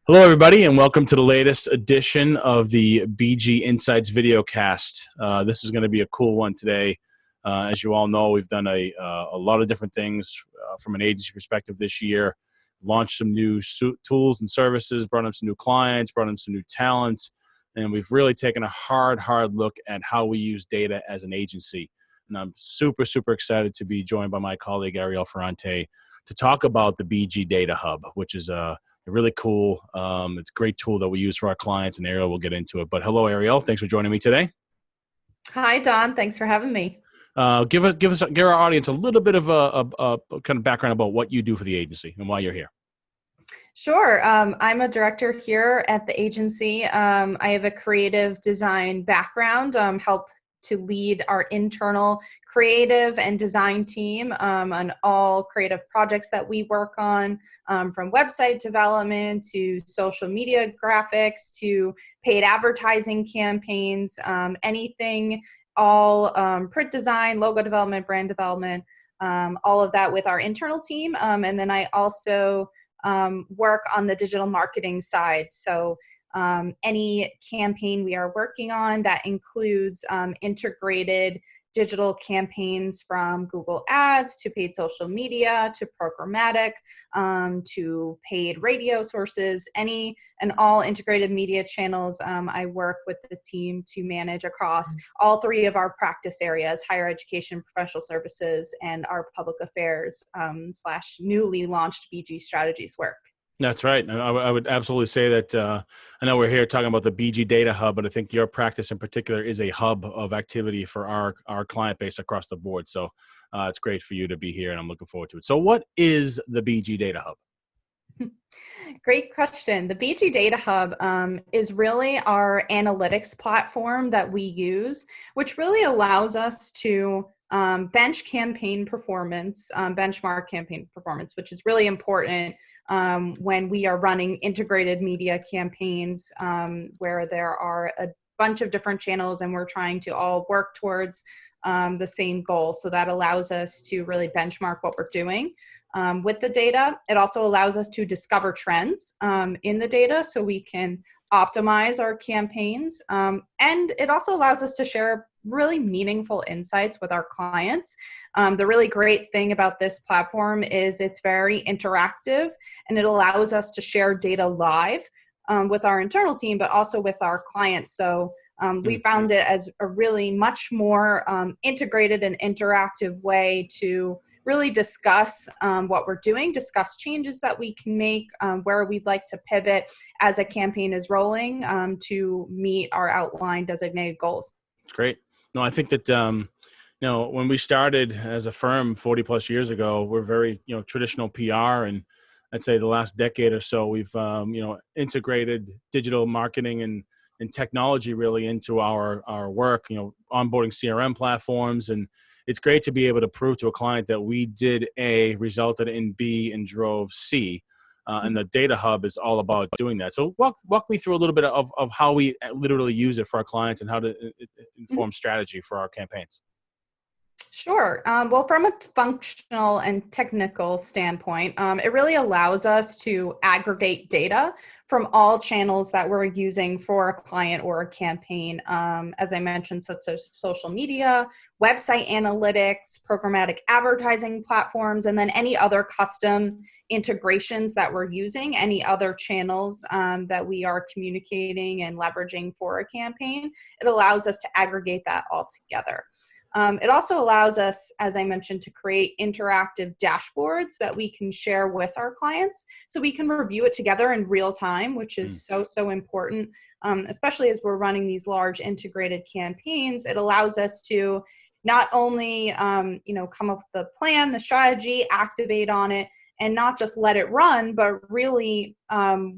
Hello, everybody, and welcome to the latest edition of the BG Insights videocast. This is going to be a cool one today. As you all know, we've done a lot of different things from an agency perspective this year. Launched some new tools and services, brought in some new clients, brought in some new talent, and we've really taken a hard look at how we use data as an agency. And I'm super excited to be joined by my colleague Ariel Ferrante to talk about the BG Data Hub, which is really cool. It's a great tool that we use for our clients, and Ariel will get into it. But hello, Ariel. Thanks for joining me today. Hi, Don. Thanks for having me. Give our audience a little bit of a kind of background about what you do for the agency and why you're here. Sure. I'm a director here at the agency. I have a creative design background, help to lead our internal creative and design team on all creative projects that we work on, from website development to social media graphics to paid advertising campaigns, anything, all print design, logo development, brand development, all of that with our internal team. And then I also work on the digital marketing side. So any campaign we are working on that includes integrated digital campaigns from Google Ads to paid social media to programmatic to paid radio sources, any and all integrated media channels. I work with the team to manage across all three of our practice areas: higher education, professional services, and our public affairs / newly launched BG strategies work. That's right. I would absolutely say that. I know we're here talking about the BG Data Hub, but I think your practice in particular is a hub of activity for our client base across the board. So it's great for you to be here, and I'm looking forward to it. So what is the BG Data Hub? Great question. The BG Data Hub is really our analytics platform that we use, which really allows us to benchmark campaign performance, which is really important when we are running integrated media campaigns where there are a bunch of different channels and we're trying to all work towards the same goal. So that allows us to really benchmark what we're doing. With the data, it also allows us to discover trends in the data so we can optimize our campaigns. And it also allows us to share really meaningful insights with our clients. The really great thing about this platform is it's very interactive, and it allows us to share data live with our internal team, but also with our clients. So we found it as a really much more integrated and interactive way to really discuss what we're doing, discuss changes that we can make, where we'd like to pivot as a campaign is rolling to meet our outlined designated goals. It's great. No, I think that, when we started as a firm 40 plus years ago, we're very, traditional PR. And I'd say the last decade or so, we've, integrated digital marketing and technology really into our work, onboarding CRM platforms. And it's great to be able to prove to a client that we did A, resulted in B, and drove C. And the Data Hub is all about doing that. So walk me through a little bit of how we literally use it for our clients and how to inform strategy for our campaigns. Sure. Well, from a functional and technical standpoint, it really allows us to aggregate data from all channels that we're using for a client or a campaign. As I mentioned, such as social media, website analytics, programmatic advertising platforms, and then any other custom integrations that we're using, any other channels that we are communicating and leveraging for a campaign. It allows us to aggregate that all together. It also allows us, as I mentioned, to create interactive dashboards that we can share with our clients so we can review it together in real time, which is so important, especially as we're running these large integrated campaigns. It allows us to not only come up with the plan, the strategy, activate on it, and not just let it run, but really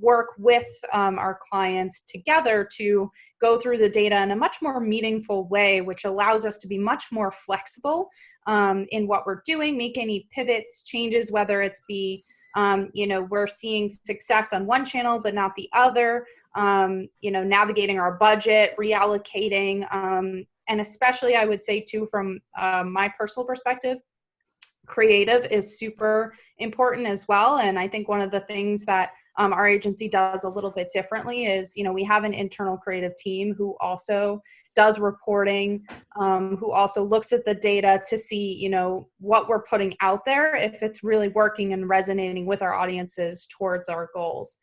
work with our clients together to go through the data in a much more meaningful way, which allows us to be much more flexible in what we're doing, make any pivots, changes, whether it's be, we're seeing success on one channel, but not the other, navigating our budget, reallocating, and especially I would say too, from my personal perspective, creative is super important as well. And I think one of the things that our agency does a little bit differently is, we have an internal creative team who also does reporting, who also looks at the data to see, what we're putting out there, if it's really working and resonating with our audiences towards our goals.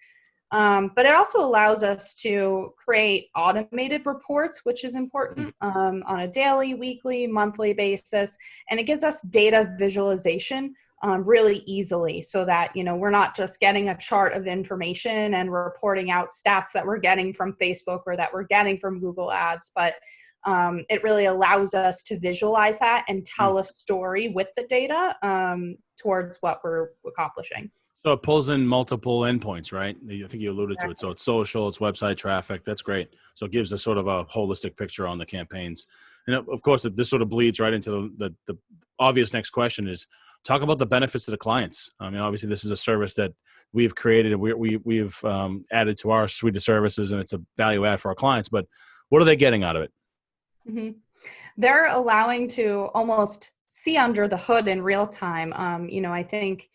But it also allows us to create automated reports, which is important, on a daily, weekly, monthly basis. And it gives us data visualization really easily so that, we're not just getting a chart of information and we're reporting out stats that we're getting from Facebook or that we're getting from Google Ads, but it really allows us to visualize that and tell a story with the data towards what we're accomplishing. So it pulls in multiple endpoints, right? I think you alluded to it. So it's social, it's website traffic. That's great. So it gives us sort of a holistic picture on the campaigns. And of course, this sort of bleeds right into the obvious next question is talk about the benefits to the clients. I mean, obviously, this is a service that we've created and we've added to our suite of services, and it's a value add for our clients. But what are they getting out of it? Mm-hmm. They're allowing to almost see under the hood in real time. I think,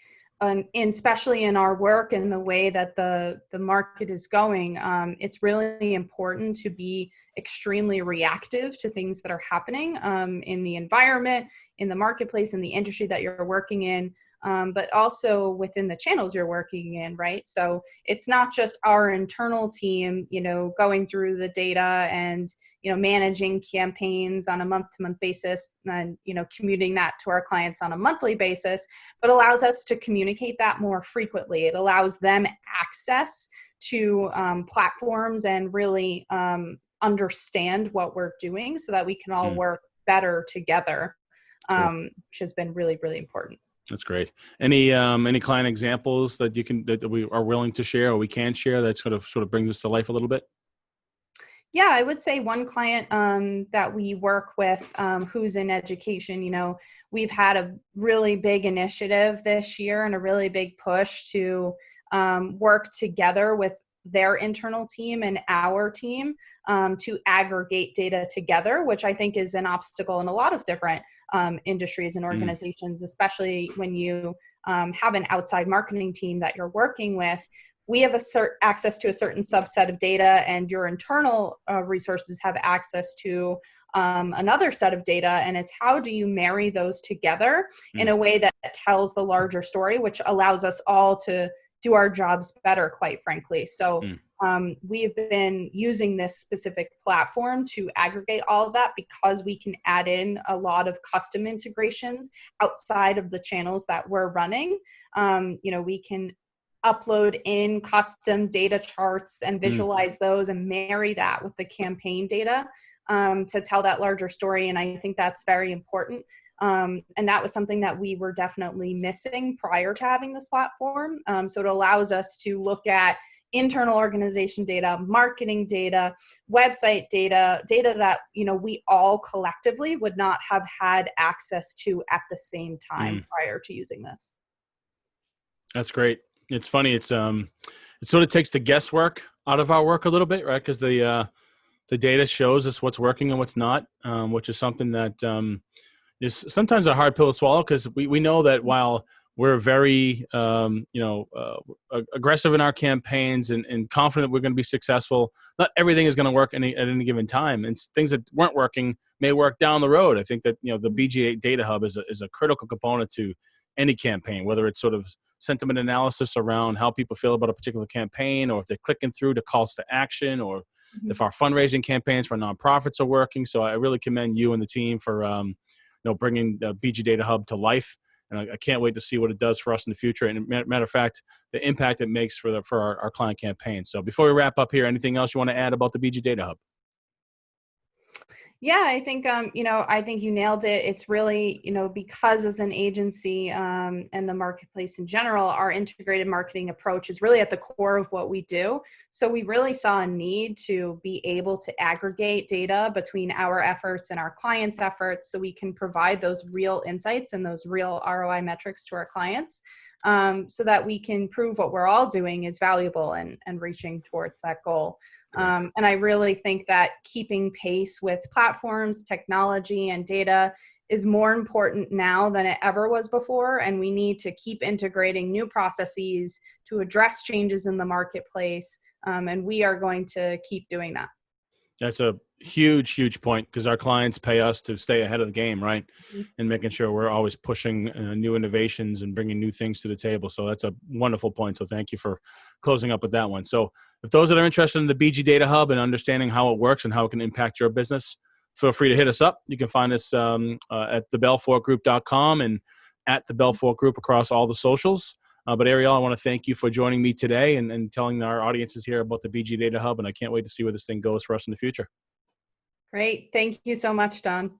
especially in our work and the way that the market is going, it's really important to be extremely reactive to things that are happening in the environment, in the marketplace, in the industry that you're working in. But also within the channels you're working in, right? So it's not just our internal team, going through the data and, managing campaigns on a month-to-month basis and, commuting that to our clients on a monthly basis, but allows us to communicate that more frequently. It allows them access to platforms and really understand what we're doing so that we can all work better together, which has been really, really important. That's great. Any client examples that that we are willing to share or we can share that sort of brings us to life a little bit? Yeah, I would say one client that we work with who's in education, we've had a really big initiative this year and a really big push to work together with their internal team and our team to aggregate data together, which I think is an obstacle in a lot of different industries and organizations, especially when you have an outside marketing team that you're working with. We have access to a certain subset of data, and your internal resources have access to another set of data. And it's how do you marry those together in a way that tells the larger story, which allows us all to do our jobs better, quite frankly. So we've been using this specific platform to aggregate all of that because we can add in a lot of custom integrations outside of the channels that we're running. We can upload in custom data charts and visualize those and marry that with the campaign data to tell that larger story. And I think that's very important. And that was something that we were definitely missing prior to having this platform. So it allows us to look at internal organization data, marketing data, website data that, we all collectively would not have had access to at the same time prior to using this. That's great. It's funny. It sort of takes the guesswork out of our work a little bit, right? Because the data shows us what's working and what's not, which is something that is sometimes a hard pill to swallow because we know that while we're very aggressive in our campaigns and confident we're going to be successful, not everything is going to work at any given time. And things that weren't working may work down the road. I think that the BG Data Hub is a critical component to any campaign, whether it's sort of sentiment analysis around how people feel about a particular campaign, or if they're clicking through to calls to action, or if our fundraising campaigns for nonprofits are working. So I really commend you and the team for bringing the BG Data Hub to life. And I can't wait to see what it does for us in the future. And matter of fact, the impact it makes for our client campaign. So before we wrap up here, anything else you want to add about the BG Data Hub? Yeah, I think, I think you nailed it. It's really, because as an agency and the marketplace in general, our integrated marketing approach is really at the core of what we do. So we really saw a need to be able to aggregate data between our efforts and our clients' efforts so we can provide those real insights and those real ROI metrics to our clients so that we can prove what we're all doing is valuable and reaching towards that goal. And I really think that keeping pace with platforms, technology, and data is more important now than it ever was before. And we need to keep integrating new processes, to address changes in the marketplace. And we are going to keep doing that. That's a huge, huge point because our clients pay us to stay ahead of the game, right? Mm-hmm. And making sure we're always pushing new innovations and bringing new things to the table. So that's a wonderful point. So thank you for closing up with that one. So if those that are interested in the BG Data Hub and understanding how it works and how it can impact your business, feel free to hit us up. You can find us at thebelfortgroup.com and at the Belfort Group across all the socials. But Ariel, I want to thank you for joining me today and telling our audiences here about the BG Data Hub. And I can't wait to see where this thing goes for us in the future. Great. Thank you so much, Don.